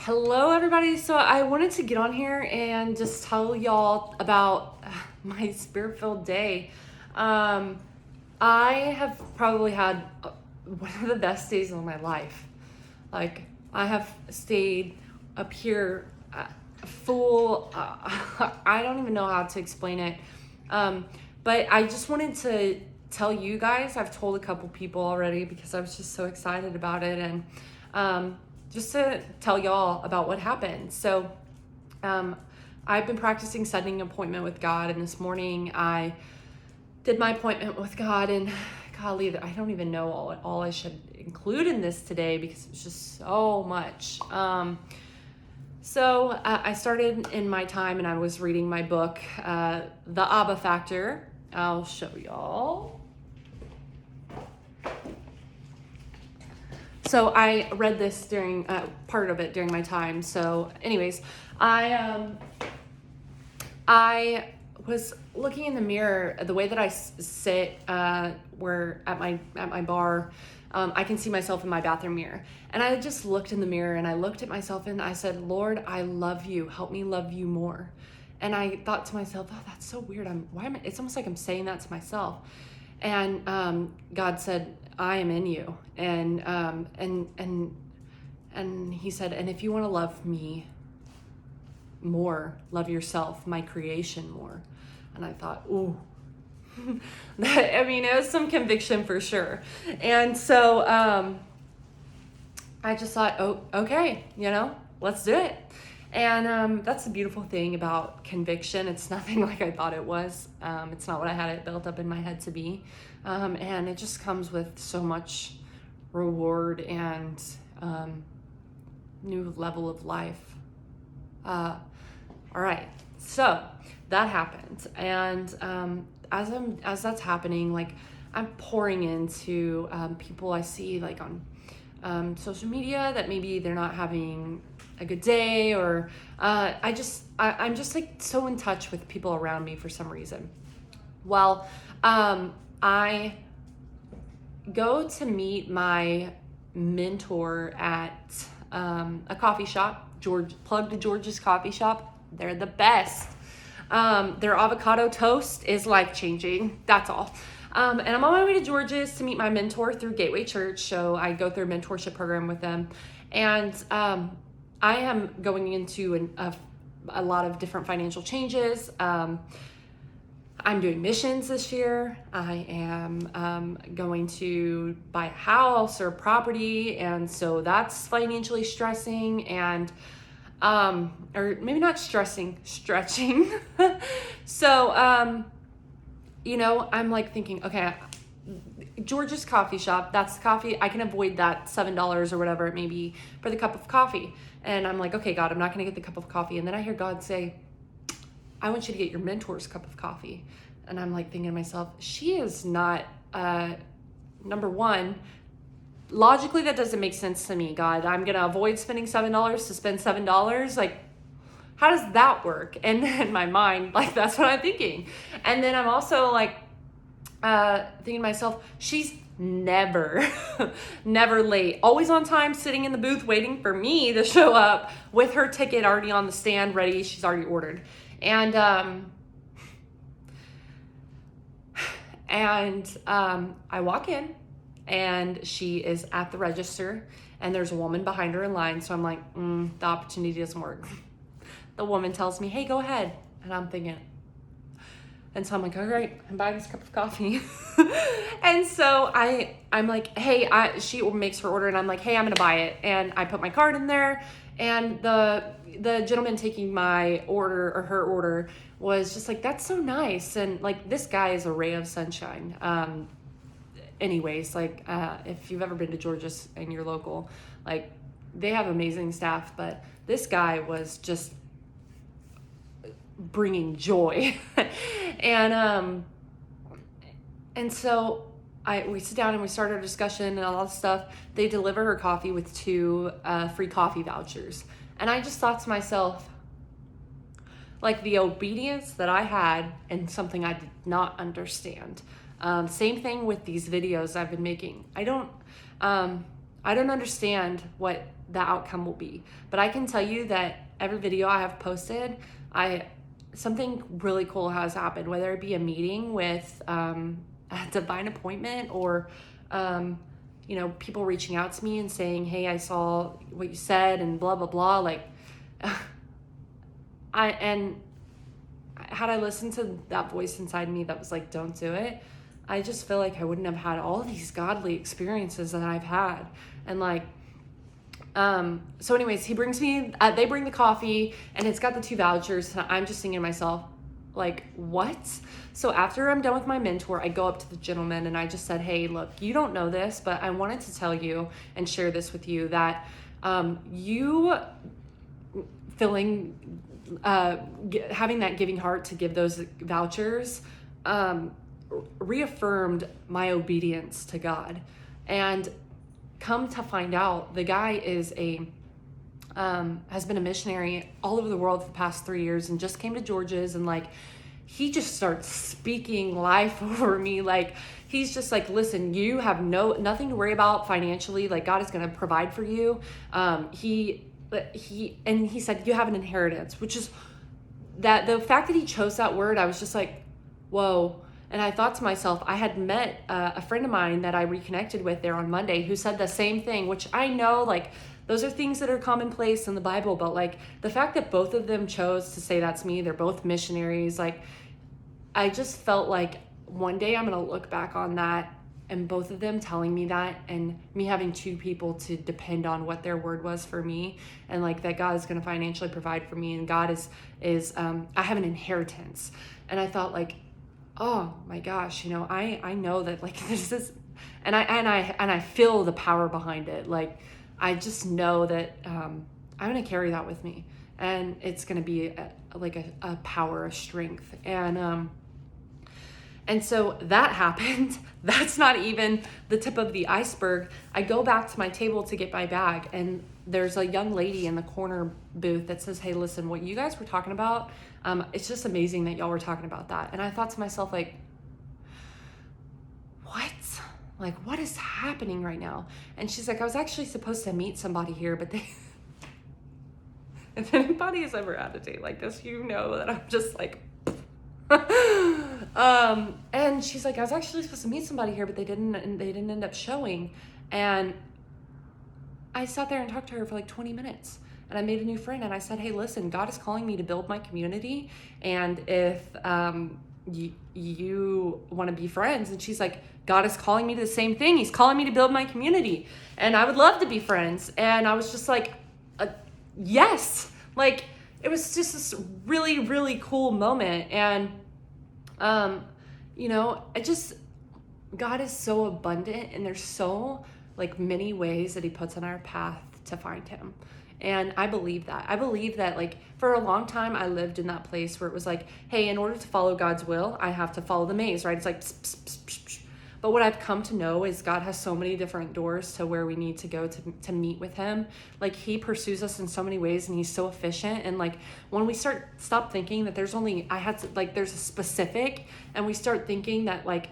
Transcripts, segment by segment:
Hello, everybody. So I wanted to get on here and just tell y'all about my spirit-filled day. Um, I have probably had one of the best days of my life. Like, I have stayed up here full. I don't even know how to explain it. But I just wanted to tell you guys. I've told a couple people already because I was just so excited about it, and just to tell y'all about what happened. So I've been practicing setting an appointment with God, and this morning I did my appointment with God, and golly, I don't even know all I should include in this today because it's just so much. So I started in my time and I was reading my book, The Abba Factor. I'll show y'all. So I read this during part of it during my time. So anyways, I was looking in the mirror. The way that I sit where at my bar, I can see myself in my bathroom mirror. And I just looked in the mirror and I looked at myself and I said, Lord, I love you. Help me love you more. And I thought to myself, oh, that's so weird. It's almost like I'm saying that to myself. And God said, I am in you. And he said, and if you want to love me more, love yourself, my creation more. And I thought, ooh, it was some conviction for sure. And so I just thought, oh, okay, let's do it. And that's the beautiful thing about conviction. It's nothing like I thought it was. It's not what I had it built up in my head to be. And it just comes with so much reward and new level of life. All right, so that happened. And as that's happening, like I'm pouring into people I see like on social media that maybe they're not having a good day, or I'm just like so in touch with people around me for some reason. Well, I go to meet my mentor at a coffee shop. Plug to George's Coffee Shop. They're the best. Their avocado toast is life-changing. That's all. And I'm on my way to George's to meet my mentor through Gateway Church. So I go through a mentorship program with them. And I am going into a lot of different financial changes. I'm doing missions this year. I am going to buy a house or property. And so that's financially stressing and, or maybe not stressing, stretching. So, I'm like thinking, okay, George's Coffee Shop, that's coffee. I can avoid that $7 or whatever it may be for the cup of coffee. And I'm like, okay, God, I'm not going to get the cup of coffee. And then I hear God say, I want you to get your mentor's cup of coffee. And I'm like thinking to myself, she is not, number one, logically that doesn't make sense to me, God. I'm going to avoid spending $7 to spend $7. Like, how does that work? And in my mind, like, that's what I'm thinking. And then I'm also like, thinking to myself, she's never late, always on time, sitting in the booth waiting for me to show up with her ticket already on the stand ready. She's already ordered. And I walk in and she is at the register and there's a woman behind her in line. So I'm like, the opportunity doesn't work. The woman tells me, hey, go ahead. And I'm thinking, and so I'm like, all right, I'm buying this cup of coffee. And so I'm like, hey, she makes her order and I'm like, hey, I'm going to buy it. And I put my card in there, and the gentleman taking my order or her order was just like, that's so nice. And like, this guy is a ray of sunshine. Anyways, like, if you've ever been to George's and you're local, like, they have amazing staff, but this guy was just bringing joy. And so we sit down and we start our discussion and all that stuff. They deliver her coffee with 2 free coffee vouchers. And I just thought to myself, like, the obedience that I had in something I did not understand. Same thing with these videos I've been making. I I don't understand what the outcome will be, but I can tell you that every video I have posted, something really cool has happened, whether it be a meeting with a divine appointment or people reaching out to me and saying, hey, I saw what you said and blah, blah, blah. Like, had I listened to that voice inside me that was like, don't do it, I just feel like I wouldn't have had all these godly experiences that I've had. And like, so anyways, they bring the coffee and it's got the 2 vouchers and I'm just thinking to myself, like, what? So after I'm done with my mentor, I go up to the gentleman and I just said, hey, look, you don't know this, but I wanted to tell you and share this with you that you having that giving heart to give those vouchers reaffirmed my obedience to God. And come to find out, the guy is has been a missionary all over the world for the past 3 years and just came to George's, and like, he just starts speaking life over me. Like, he's just like, listen, you have nothing to worry about financially. Like, God is going to provide for you. He said, you have an inheritance, which is that the fact that he chose that word, I was just like, whoa. And I thought to myself, I had met a friend of mine that I reconnected with there on Monday who said the same thing, which I know, like, those are things that are commonplace in the Bible, but like the fact that both of them chose to say that to me, they're both missionaries. Like, I just felt like one day I'm going to look back on that and both of them telling me that, and me having 2 people to depend on what their word was for me, and like that God is going to financially provide for me, and God is I have an inheritance. And I thought, like, oh my gosh, I know that, like, this is, and I feel the power behind it. Like, I just know that I'm going to carry that with me, and it's going to be a power, a strength. And so that happened. That's not even the tip of the iceberg. I go back to my table to get my bag, and there's a young lady in the corner booth that says, hey, listen, what you guys were talking about, it's just amazing that y'all were talking about that. And I thought to myself, like, what? Like, what is happening right now? And she's like, I was actually supposed to meet somebody here, but they... If anybody has ever had a date like this, you know that I'm just like... and she's like, I was actually supposed to meet somebody here, but they didn't end up showing. And I sat there and talked to her for like 20 minutes. And I made a new friend, and I said, hey, listen, God is calling me to build my community. And if you want to be friends. And she's like, God is calling me to the same thing. He's calling me to build my community, and I would love to be friends. And I was just like, yes. Like, it was just this really, really cool moment. And, God is so abundant, and there's so like many ways that he puts on our path to find him. And I believe that. I believe that, like, for a long time, I lived in that place where it was like, hey, in order to follow God's will, I have to follow the maze, right? It's like, pss, pss, pss, pss, pss. But what I've come to know is God has so many different doors to where we need to go to meet with him. Like, he pursues us in so many ways, and he's so efficient. And like, when we stop thinking that there's a specific, and we start thinking that like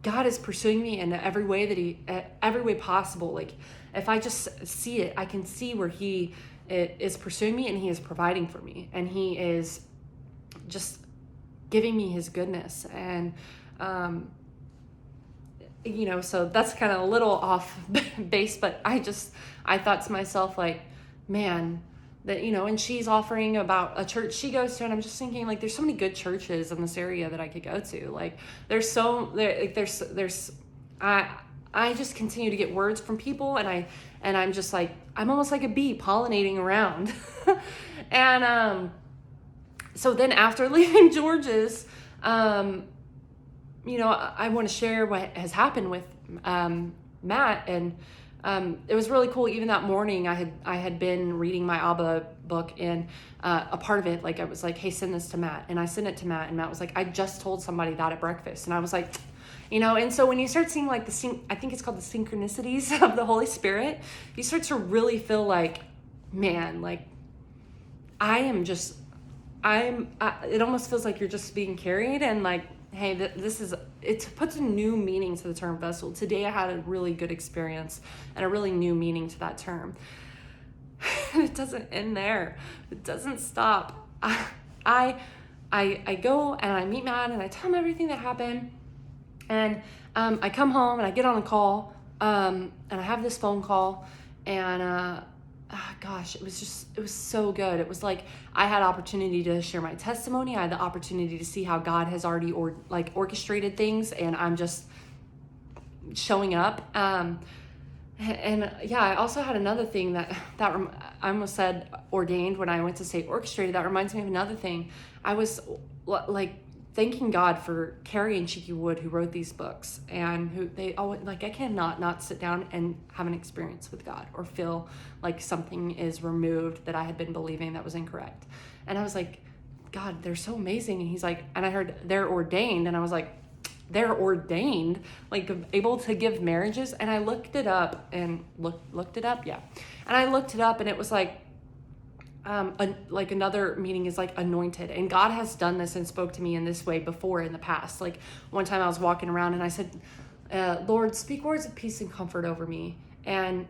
God is pursuing me in every way possible. Like, if I just see it, I can see where he is pursuing me, and he is providing for me, and he is just giving me his goodness. And, so that's kind of a little off base, but I thought to myself, like, man, that, and she's offering about a church she goes to, and I'm just thinking, like, there's so many good churches in this area that I could go to. Like, I just continue to get words from people, and I'm just like, I'm almost like a bee pollinating around. And so then after leaving George's, I want to share what has happened with Matt. And it was really cool. Even that morning, I had been reading my Abba book, and a part of it, like, I was like, hey, send this to Matt. And I sent it to Matt, and Matt was like, I just told somebody that at breakfast. And I was like, and so when you start seeing like I think it's called the synchronicities of the Holy Spirit, you start to really feel like, man, like, it almost feels like you're just being carried, and like, hey, it puts a new meaning to the term vessel. Today I had a really good experience and a really new meaning to that term. It doesn't end there. It doesn't stop. I go and I meet Matt and I tell him everything that happened. And I come home and I get on a call, and I have this phone call, and gosh, it was so good. It was like I had opportunity to share my testimony. I had the opportunity to see how God has already orchestrated things, and I'm just showing up. And yeah, I also had another thing that I almost said ordained when I went to say orchestrated. That reminds me of another thing. I was like thanking God for Carrie and Cheeky Wood, who wrote these books, and who they always like. I cannot not sit down and have an experience with God or feel like something is removed that I had been believing that was incorrect. And I was like, God, they're so amazing. And he's like, and I heard they're ordained, and I was like, they're ordained, like able to give marriages. And I looked it up and looked it up. Yeah. And I looked it up and it was like another meaning is like anointed. And God has done this and spoke to me in this way before in the past. Like one time I was walking around and I said, Lord, speak words of peace and comfort over me. And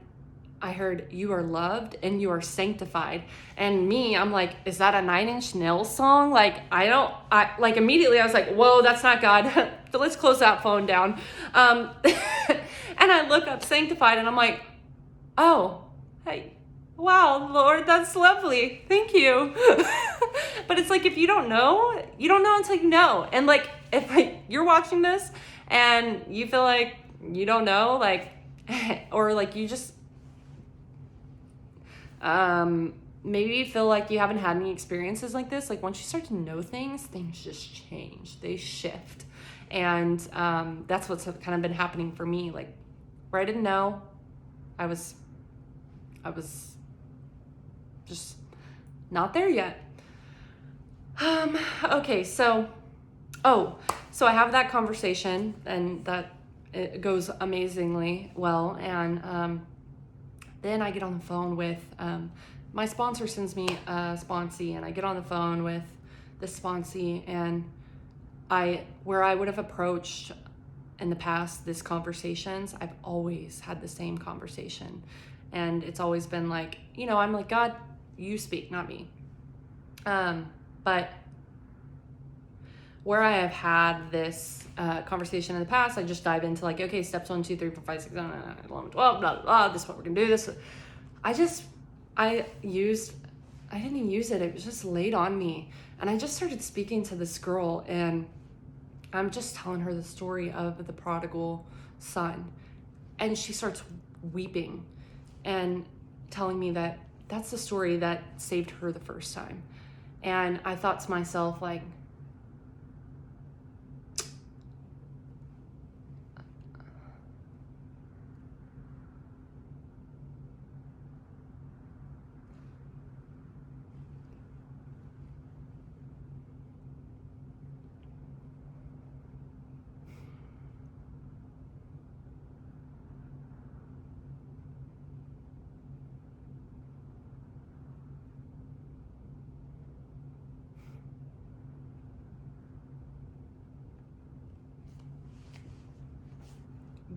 I heard, you are loved and you are sanctified. And me, I'm like, is that a Nine Inch Nails song? Like, immediately I was like, whoa, that's not God. So let's close that phone down. And I look up sanctified and I'm like, oh, hey, wow, Lord, that's lovely. Thank you. But it's like, if you don't know until you know. And like, if you're watching this and you feel like you don't know, like, or like you just, maybe you feel like you haven't had any experiences like this. Like once you start to know things just change, they shift. And that's what's kind of been happening for me. Like where I didn't know, I was just not there yet. Okay, so I have that conversation and that it goes amazingly well. And then I get on the phone with, my sponsor sends me a sponsee, and I get on the phone with the sponsee, and where I would have approached in the past this conversations, I've always had the same conversation. And it's always been like, I'm like, God, you speak, not me. But where I have had this conversation in the past, I just dive into like, okay, steps 1, 2, 3, 4, 5, 6, 7, 8, 9, 10, 11, 12, blah, blah, blah, this is what we're gonna do, this. I didn't even use it. It was just laid on me. And I just started speaking to this girl, and I'm just telling her the story of the prodigal son. And she starts weeping and telling me that that's the story that saved her the first time. And I thought to myself, like,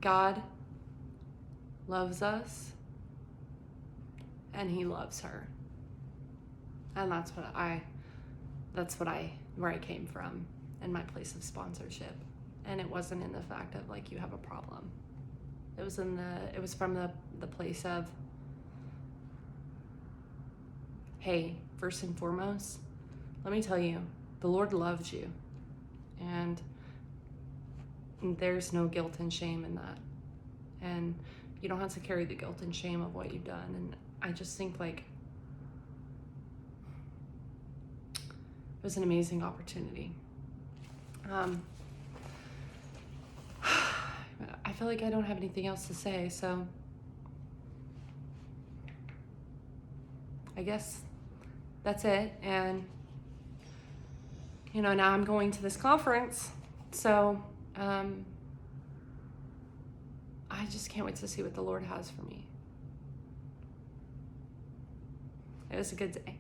God loves us and he loves her. And where I came from in my place of sponsorship. And it wasn't in the fact of like, you have a problem. It was from the place of, hey, first and foremost, let me tell you, the Lord loves you. And there's no guilt and shame in that. And you don't have to carry the guilt and shame of what you've done. And I just think like it was an amazing opportunity. I feel like I don't have anything else to say, so I guess that's it. And now I'm going to this conference, so I just can't wait to see what the Lord has for me. It was a good day.